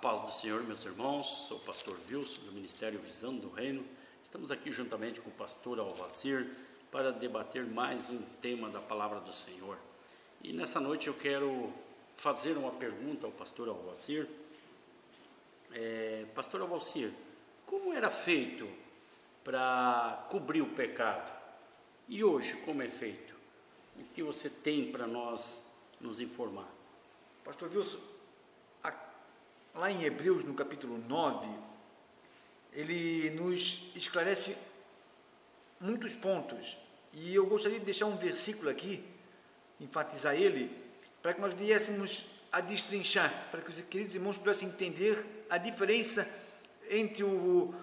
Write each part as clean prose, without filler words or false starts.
paz do Senhor, meus irmãos, sou o pastor Wilson, do Ministério Visão do Reino. Estamos aqui juntamente com o pastor Alvacir para debater mais um tema da palavra do Senhor. E nessa noite eu quero fazer uma pergunta ao pastor Alvacir. Pastor Alvacir, como era feito para cobrir o pecado? E hoje, como é feito? O que você tem para nos informar? Pastor Wilson, lá em Hebreus, no capítulo 9, ele nos esclarece muitos pontos. E eu gostaria de deixar um versículo aqui, enfatizar ele, para que nós viéssemos a destrinchar, para que os queridos irmãos pudessem entender a diferença entre o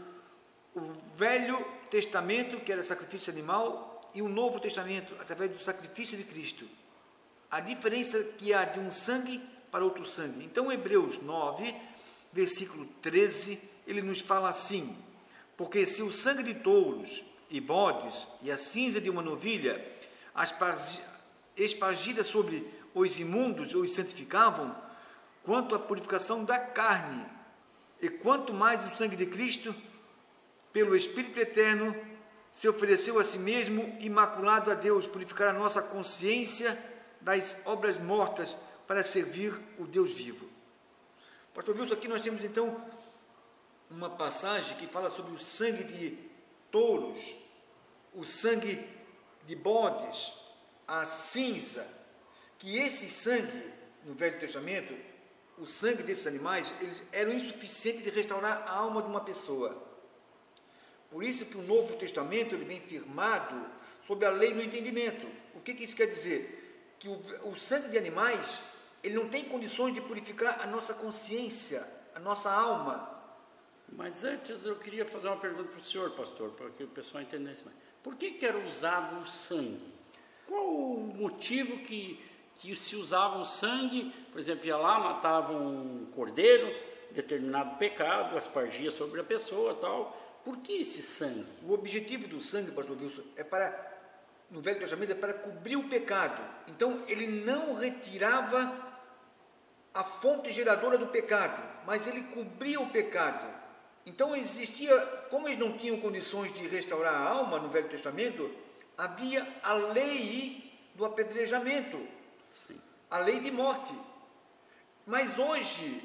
Velho Testamento, que era sacrifício animal, e o Novo Testamento, através do sacrifício de Cristo. A diferença que há de um sangue para outro sangue. Então, Hebreus 9, versículo 13, ele nos fala assim: porque se o sangue de touros e bodes e a cinza de uma novilha espargida sobre os imundos os santificavam, quanto à purificação da carne, e quanto mais o sangue de Cristo, pelo Espírito Eterno, se ofereceu a si mesmo, imaculado a Deus, purificar a nossa consciência das obras mortas, para servir o Deus vivo. Pastor Wilson, aqui nós temos então uma passagem que fala sobre o sangue de touros, o sangue de bodes, a cinza, que esse sangue, no Velho Testamento, o sangue desses animais, eles eram insuficientes de restaurar a alma de uma pessoa. Por isso que o Novo Testamento ele vem firmado sob a lei do entendimento. O que isso quer dizer? Que o sangue de animais, ele não tem condições de purificar a nossa consciência, a nossa alma. Mas antes eu queria fazer uma pergunta para o senhor, pastor, para que o pessoal entendesse mais. Por que era usado o sangue? Qual o motivo que se usava o sangue? Por exemplo, ia lá, matava um cordeiro, determinado pecado, aspargia sobre a pessoa, tal. Por que esse sangue? O objetivo do sangue, pastor Wilson, no Velho Testamento, é para cobrir o pecado. Então, ele não retirava a fonte geradora do pecado, mas ele cobria o pecado. Então existia, como eles não tinham condições de restaurar a alma no Velho Testamento, havia a lei do apedrejamento. Sim. A lei de morte. Mas hoje,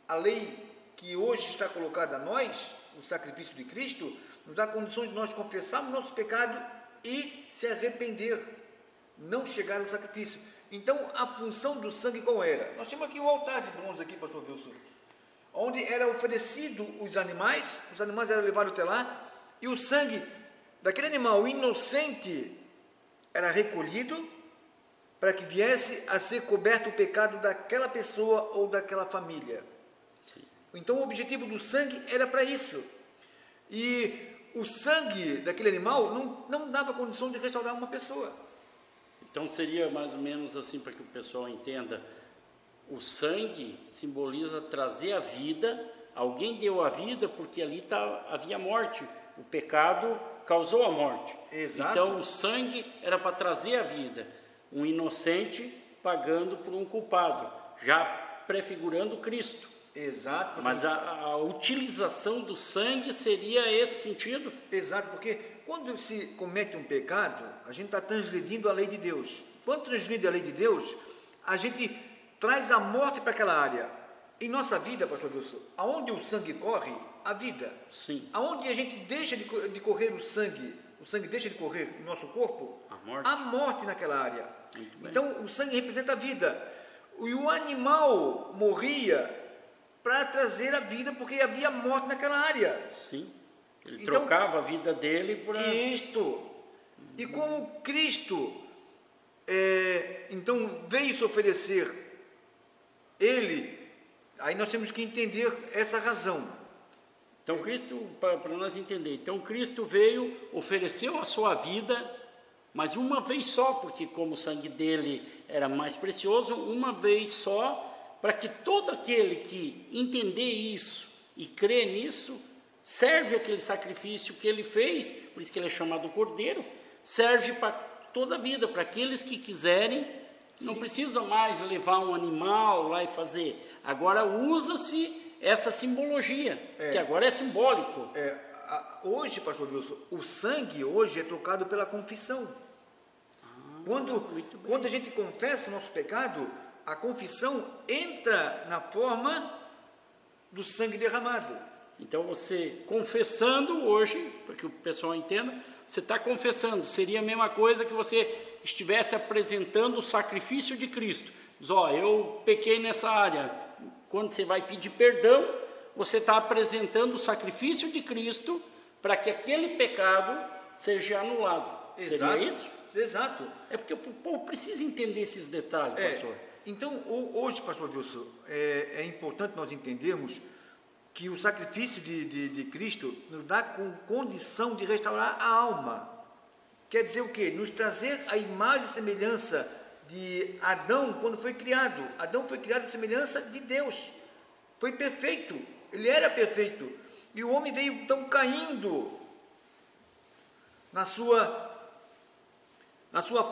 a lei que hoje está colocada a nós, o sacrifício de Cristo, nos dá condições de nós confessarmos nosso pecado e se arrepender, não chegar ao sacrifício. Então, a função do sangue qual era? Nós temos aqui o altar de bronze aqui, pastor Wilson, onde era oferecido os animais eram levados até lá, e o sangue daquele animal inocente era recolhido para que viesse a ser coberto o pecado daquela pessoa ou daquela família. Sim. Então, o objetivo do sangue era para isso. E o sangue daquele animal não dava condição de restaurar uma pessoa. Então seria mais ou menos assim, para que o pessoal entenda, o sangue simboliza trazer a vida, alguém deu a vida porque ali havia morte, o pecado causou a morte. Exato. Então o sangue era para trazer a vida, um inocente pagando por um culpado, já prefigurando Cristo. Exato. Mas a utilização do sangue seria esse sentido? Exato, porque quando se comete um pecado, a gente está transgredindo a lei de Deus. Quando transgride a lei de Deus, a gente traz a morte para aquela área. Em nossa vida, pastor Wilson, aonde o sangue corre, a vida. Sim. Aonde a gente deixa de correr o sangue deixa de correr no nosso corpo, a morte naquela área. Então, o sangue representa a vida. E o animal morria para trazer a vida, porque havia morte naquela área. Sim. Ele trocava a vida dele por... Isto. E como Cristo, então, veio se oferecer, aí nós temos que entender essa razão. Então, Cristo, para nós entender, então Cristo veio, ofereceu a sua vida, mas uma vez só, porque como o sangue dele era mais precioso, uma vez só, para que todo aquele que entender isso e crer nisso, serve aquele sacrifício que ele fez, por isso que ele é chamado Cordeiro, serve para toda a vida, para aqueles que quiserem, não precisa mais levar um animal lá e fazer. Agora usa-se essa simbologia, que agora é simbólico. Hoje, pastor Wilson, o sangue hoje é trocado pela confissão. Quando a gente confessa o nosso pecado, a confissão entra na forma do sangue derramado. Então você confessando hoje, para que o pessoal entenda, você está confessando, seria a mesma coisa que você estivesse apresentando o sacrifício de Cristo. Diz, eu pequei nessa área. Quando você vai pedir perdão, você está apresentando o sacrifício de Cristo para que aquele pecado seja anulado. Exato. Seria isso? Exato. É porque o povo precisa entender esses detalhes, pastor. Então, hoje, pastor Wilson, é importante nós entendermos que o sacrifício de Cristo nos dá condição de restaurar a alma. Quer dizer o quê? Nos trazer a imagem e semelhança de Adão quando foi criado. Adão foi criado em semelhança de Deus. Foi perfeito. Ele era perfeito. E o homem veio então caindo na sua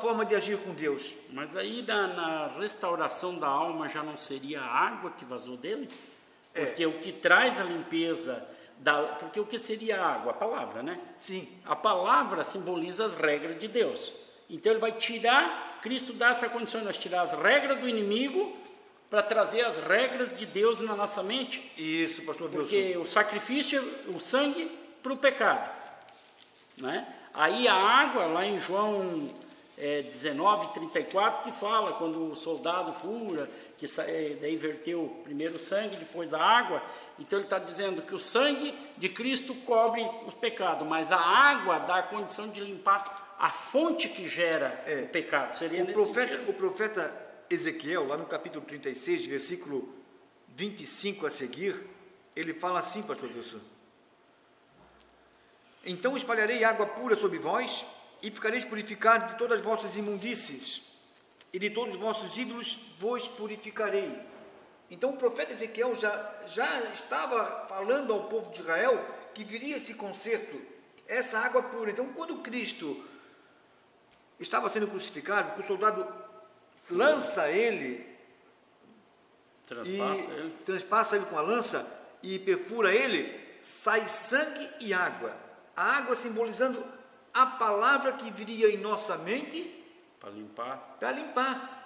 forma de agir com Deus. Mas aí na restauração da alma já não seria a água que vazou dele? Porque o que traz a limpeza, porque o que seria a água? A palavra, né? Sim. A palavra simboliza as regras de Deus. Então ele vai tirar, Cristo dá essa condição de nós tirar as regras do inimigo para trazer as regras de Deus na nossa mente. Isso, pastor Wilson. Porque o sacrifício, o sangue para o pecado, né? Aí a água, lá em João 19:34, que fala quando o soldado fura, que daí verteu primeiro o sangue, depois a água. Então ele está dizendo que o sangue de Cristo cobre os pecados, mas a água dá a condição de limpar a fonte que gera o pecado. Seria o profeta Ezequiel, lá no capítulo 36, versículo 25 a seguir, ele fala assim, pastor Wilson: então espalharei água pura sobre vós, e ficareis purificados de todas as vossas imundícies, e de todos os vossos ídolos vos purificarei. Então o profeta Ezequiel já estava falando ao povo de Israel que viria esse conserto, essa água pura. Então quando Cristo estava sendo crucificado, o soldado lança ele, transpassa ele com a lança e perfura ele, sai sangue e água. A água simbolizando a palavra que viria em nossa mente para limpar.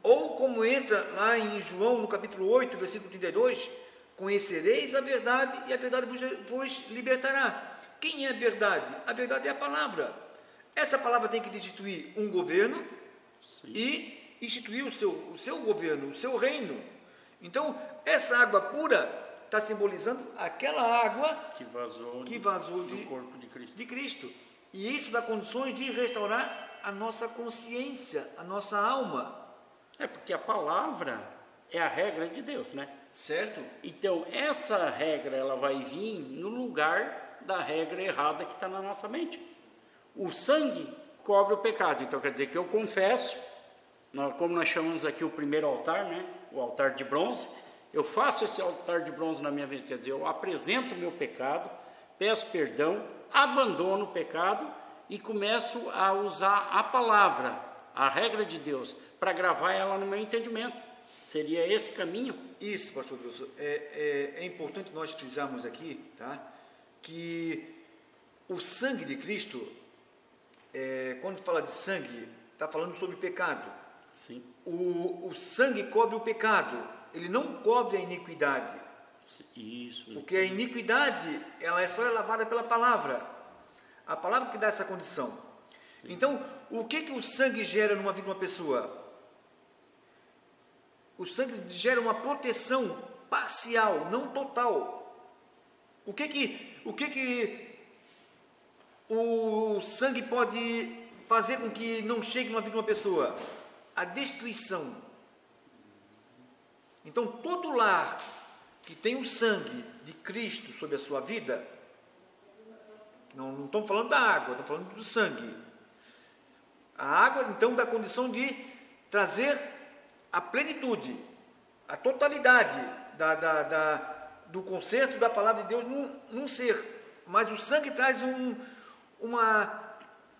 Ou como entra lá em João, no capítulo 8, versículo 32, conhecereis a verdade e a verdade vos libertará. Quem é a verdade? A verdade é a palavra. Essa palavra tem que instituir um governo. Sim. E instituir o seu governo, o seu reino. Então, essa água pura está simbolizando aquela água que vazou do corpo de Cristo. E isso dá condições de restaurar a nossa consciência, a nossa alma. Porque a palavra é a regra de Deus, né? Certo. Então, essa regra ela vai vir no lugar da regra errada que está na nossa mente. O sangue cobre o pecado. Então, quer dizer que eu confesso, como nós chamamos aqui o primeiro altar, né? O altar de bronze. Eu faço esse altar de bronze na minha vida, quer dizer, eu apresento o meu pecado, peço perdão, abandono o pecado e começo a usar a palavra, a regra de Deus, para gravar ela no meu entendimento. Seria esse caminho? Isso, pastor Wilson. É importante nós frisarmos aqui, tá? Que o sangue de Cristo, quando fala de sangue, está falando sobre pecado. Sim. O sangue cobre o pecado, ele não cobre a iniquidade. Isso. Porque a iniquidade, ela só é lavada pela palavra. A palavra que dá essa condição. Sim. Então, o que o sangue gera numa vida de uma pessoa? O sangue gera uma proteção parcial, não total. O que o sangue pode fazer com que não chegue numa vida de uma pessoa? A destruição. Então, todo lar que tem o sangue de Cristo sobre a sua vida, não estamos falando da água, estamos falando do sangue. A água, então, dá a condição de trazer a plenitude, a totalidade do concerto da palavra de Deus num ser. Mas o sangue traz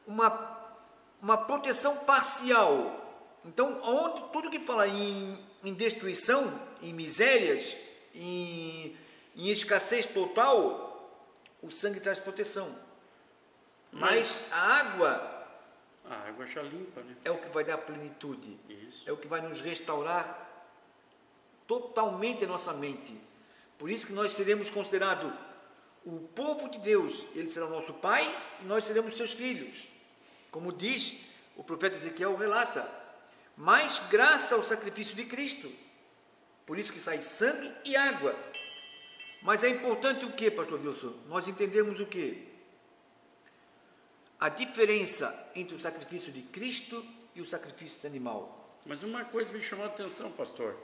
uma proteção parcial. Então, tudo que fala em destruição, em misérias, em Em escassez total, o sangue traz proteção. Mas a água já limpa, né? É o que vai dar plenitude. Isso. É o que vai nos restaurar totalmente a nossa mente. Por isso que nós seremos considerados o povo de Deus. Ele será o nosso pai e nós seremos seus filhos. Como diz o profeta Ezequiel, relata. Mas graças ao sacrifício de Cristo. Por isso que sai sangue e água. Mas é importante o que, pastor Wilson? Nós entendemos o que? A diferença entre o sacrifício de Cristo e o sacrifício animal. Mas uma coisa me chamou a atenção, pastor.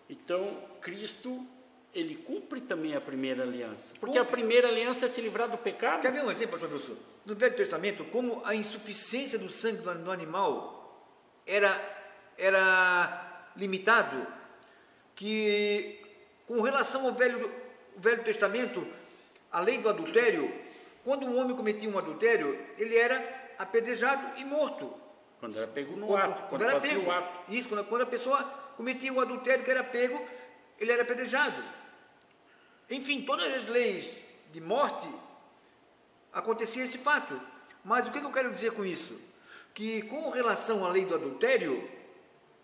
Então, Cristo, ele cumpre também a primeira aliança. Porque a primeira aliança é se livrar do pecado. Quer ver um exemplo, pastor Wilson? No Velho Testamento, como a insuficiência do sangue do animal era limitado, que com relação ao Velho Testamento, a lei do adultério, quando um homem cometia um adultério, ele era apedrejado e morto. Quando era pego no ato, quando fazia pego. o ato. Isso, quando a pessoa cometia o adultério que era pego, ele era apedrejado. Enfim, todas as leis de morte acontecia esse fato. Mas o que eu quero dizer com isso? Que com relação à lei do adultério,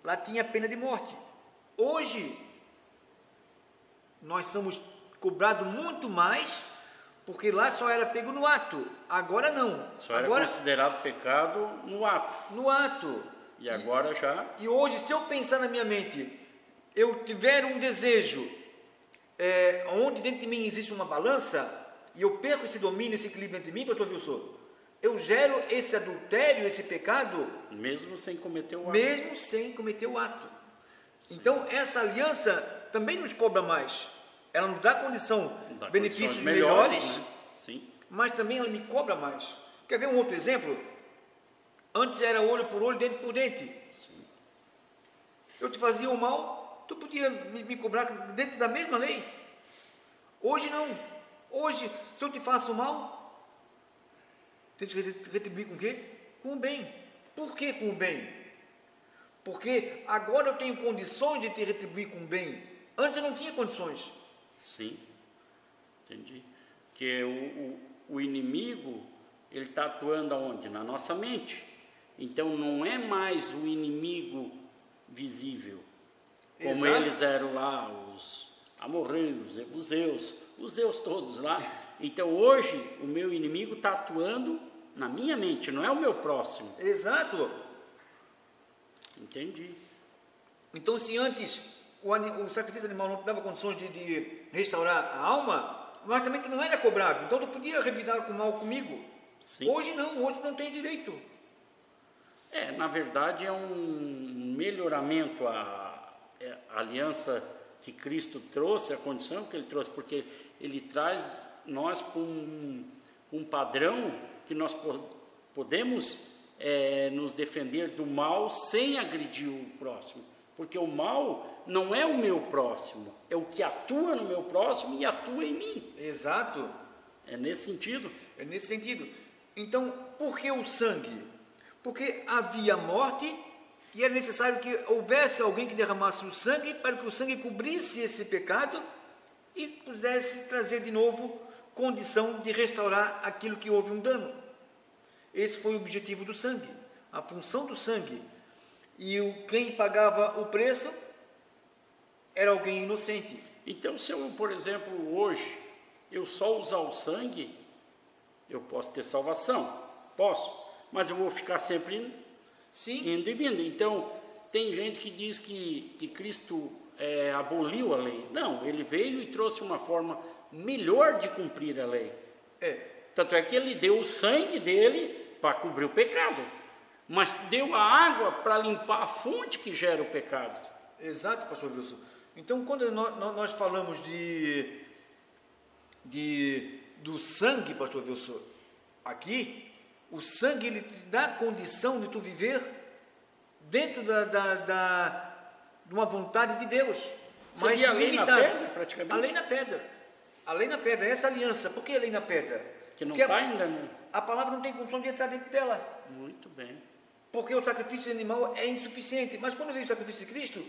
lá tinha pena de morte. Hoje, nós somos cobrados muito mais, porque lá só era pego no ato. Agora não. Só era considerado pecado no ato. No ato. E agora já... E hoje, se eu pensar na minha mente, eu tiver um desejo, onde dentro de mim existe uma balança, e eu perco esse domínio, esse equilíbrio entre mim, pastor Wilson, eu gero esse adultério, esse pecado... Mesmo sem cometer o ato. Mesmo sem cometer o ato. Sim. Então, essa aliança também nos cobra mais. Ela nos dá benefícios melhores, né? Sim. Mas também ela me cobra mais. Quer ver um outro exemplo? Antes era olho por olho, dente por dente. Sim. Eu te fazia o mal, tu podia me cobrar dentro da mesma lei. Hoje não. Hoje, se eu te faço o mal, tens que retribuir com o quê? Com o bem. Por que com o bem? Porque agora eu tenho condições de te retribuir com o bem. Antes eu não tinha condições. Sim, entendi. Que o inimigo, ele está atuando aonde? Na nossa mente. Então não é mais o inimigo visível, como Exato. Eles eram lá, os amorreus, os Zeus todos lá. Então hoje o meu inimigo está atuando na minha mente, não é o meu próximo. Exato. Entendi. Então, se antes o sacrifício animal não dava condições de restaurar a alma, mas também tu não era cobrado. Então, tu podia revidar com o mal comigo. Sim. Hoje não tem direito. Na verdade é um melhoramento a aliança que Cristo trouxe, a condição que Ele trouxe, porque Ele traz nós para um padrão que nós podemos nos defender do mal sem agredir o próximo, porque o mal não é o meu próximo, é o que atua no meu próximo e atua em mim. Exato. É nesse sentido. É nesse sentido. Então, por que o sangue? Porque havia morte e era necessário que houvesse alguém que derramasse o sangue para que o sangue cobrisse esse pecado e pudesse trazer de novo condição de restaurar aquilo que houve um dano. Esse foi o objetivo do sangue, a função do sangue. E quem pagava o preço era alguém inocente. Então, se eu, por exemplo, hoje, eu só usar o sangue, eu posso ter salvação, posso, mas eu vou ficar sempre indo e vindo. Então, tem gente que diz que Cristo aboliu a lei. Não, Ele veio e trouxe uma forma melhor de cumprir a lei. Tanto é que Ele deu o sangue dele para cobrir o pecado, mas deu a água para limpar a fonte que gera o pecado. Exato, pastor Wilson. Então, quando nós falamos do sangue, pastor Wilson, aqui, o sangue ele te dá condição de tu viver dentro de uma vontade de Deus. Mas seria a lei limitada. na pedra, praticamente? A lei na pedra. A lei na pedra, essa aliança. Por que a lei na pedra? Que não Porque está ainda... A palavra não tem condição de entrar dentro dela. Muito bem. Porque o sacrifício animal é insuficiente. Mas quando veio o sacrifício de Cristo,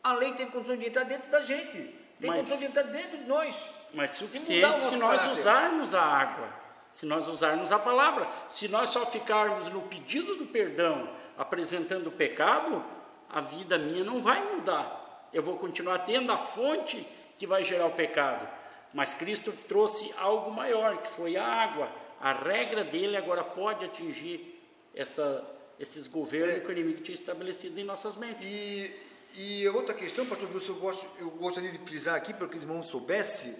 a lei teve condição de entrar dentro da gente. Tem condição de entrar dentro de nós. Mas suficiente se nós usarmos a água, se nós usarmos a palavra. Se nós só ficarmos no pedido do perdão, apresentando o pecado, a vida minha não vai mudar. Eu vou continuar tendo a fonte que vai gerar o pecado. Mas Cristo trouxe algo maior, que foi a água. A regra dele agora pode atingir esses governos que o inimigo tinha estabelecido em nossas mentes. E outra questão, pastor Wilson, eu gostaria de frisar aqui, para que os irmãos soubessem,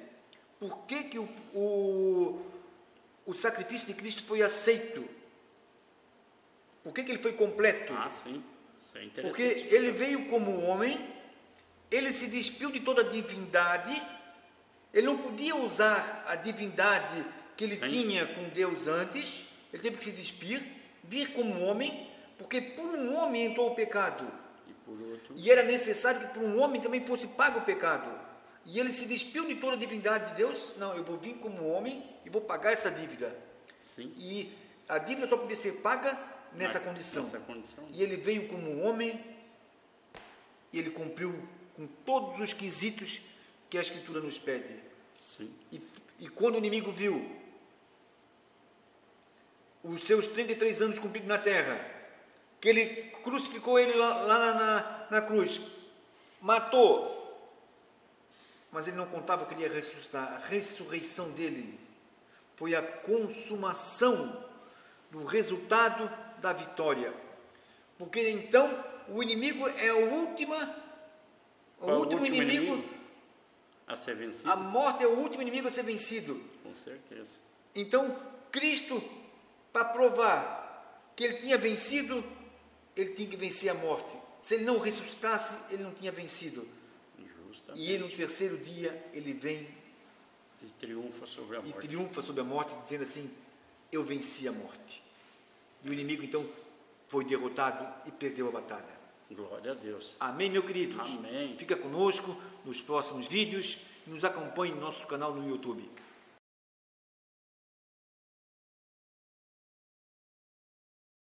por que o sacrifício de Cristo foi aceito? Por que ele foi completo? Sim. Isso é interessante. Porque ele veio como homem, ele se despiu de toda a divindade, ele não podia usar a divindade que ele tinha com Deus antes, ele teve que se despir, vir como homem, porque por um homem entrou o pecado. E era necessário que por um homem também fosse pago o pecado. E ele se despiu de toda a divindade de Deus. Não, eu vou vir como homem e vou pagar essa dívida. Sim. E a dívida só podia ser paga nessa condição. E ele veio como um homem e ele cumpriu com todos os quesitos que a Escritura nos pede. Sim. E quando o inimigo viu os seus 33 anos cumpridos na terra, que ele crucificou ele lá na cruz, matou, mas ele não contava que ele ia ressuscitar. A ressurreição dele foi a consumação do resultado da vitória, porque então o inimigo é o último inimigo a ser vencido. A morte é o último inimigo a ser vencido. Com certeza. Então Cristo, para provar que ele tinha vencido, ele tinha que vencer a morte. Se ele não ressuscitasse, ele não tinha vencido. Justamente. E ele, no terceiro dia, ele vem e triunfa sobre a morte. E triunfa sobre a morte, dizendo assim: eu venci a morte. E o inimigo, então, foi derrotado e perdeu a batalha. Glória a Deus. Amém, meus queridos? Amém. Fica conosco nos próximos vídeos e nos acompanhe no nosso canal no YouTube.